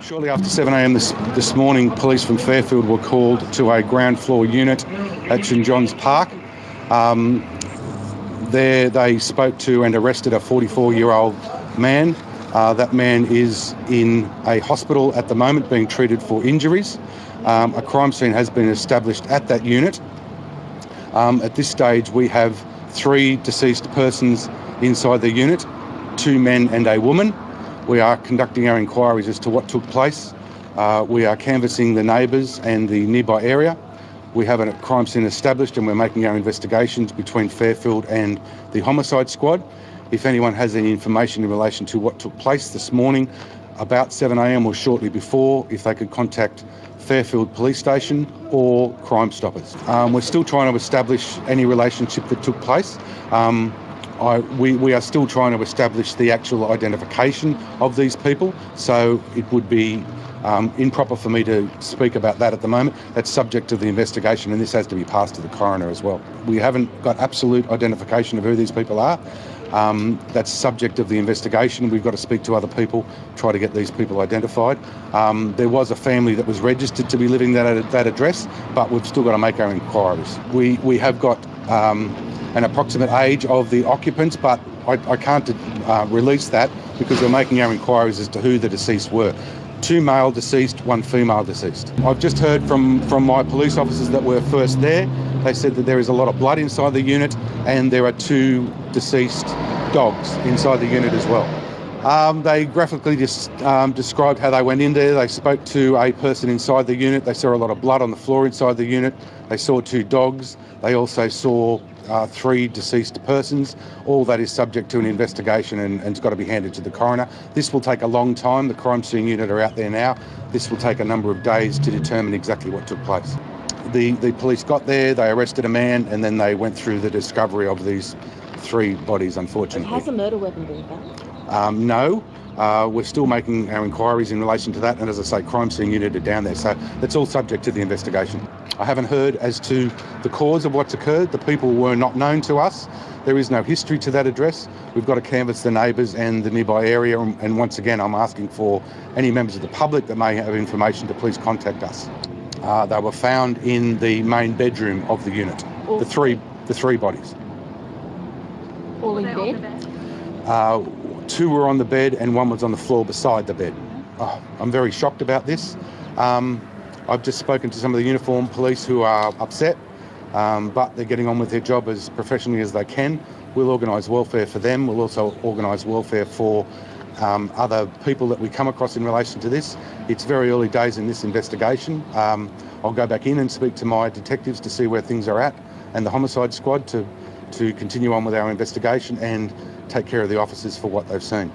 Shortly after 7 a.m. this morning, police from Fairfield were called to a ground floor unit at St John's Park. There they spoke to and arrested a 44-year-old man. That man is in a hospital at the moment being treated for injuries. A crime scene has been established at that unit. At this stage, we have 3 deceased persons inside the unit, 2 men and a woman. We are conducting our inquiries as to what took place. We are canvassing the neighbours and the nearby area. We have a crime scene established and we're making our investigations between Fairfield and the homicide squad. If anyone has any information in relation to what took place this morning about 7 a.m. or shortly before, if they could contact Fairfield Police Station or Crime Stoppers. We're still trying to establish any relationship that took place. We are still trying to establish the actual identification of these people, so it would be improper for me to speak about that at the moment. That's subject to the investigation, and this has to be passed to the coroner as well. We haven't got absolute identification of who these people are. That's subject of the investigation. We've got to speak to other people, try to get these people identified. There was a family that was registered to be living at that address, but we've still got to make our inquiries. We have got an approximate age of the occupants, but I can't release that because we're making our inquiries as to who the deceased were. 2 male deceased, 1 female deceased. I've just heard from my police officers that were first there. They said that there is a lot of blood inside the unit and there are 2 deceased dogs inside the unit as well. They graphically described how they went in there. They spoke to a person inside the unit. They saw a lot of blood on the floor inside the unit. They saw 2 dogs. They also saw 3 deceased persons. All that is subject to an investigation and it's got to be handed to the coroner. This will take a long time. The crime scene unit are out there now. This will take a number of days to determine exactly what took place. The police got there, they arrested a man, and then they went through the discovery of these 3 bodies, unfortunately. Has a murder weapon been found? No. We're still making our inquiries in relation to that, and as I say, crime scene unit are down there, so that's all subject to the investigation. I haven't heard as to the cause of what's occurred. The people were not known to us. There is no history to that address. We've got to canvass the neighbours and the nearby area, and once again, I'm asking for any members of the public that may have information to please contact us. They were found in the main bedroom of the unit. The three bodies. All in bed? 2 were on the bed and 1 was on the floor beside the bed. I'm very shocked about this. I've just spoken to some of the uniformed police who are upset, but they're getting on with their job as professionally as they can. We'll organise welfare for them. We'll also organise welfare for other people that we come across in relation to this. It's very early days in this investigation. I'll go back in and speak to my detectives to see where things are at, and the homicide squad to continue on with our investigation and take care of the officers for what they've seen.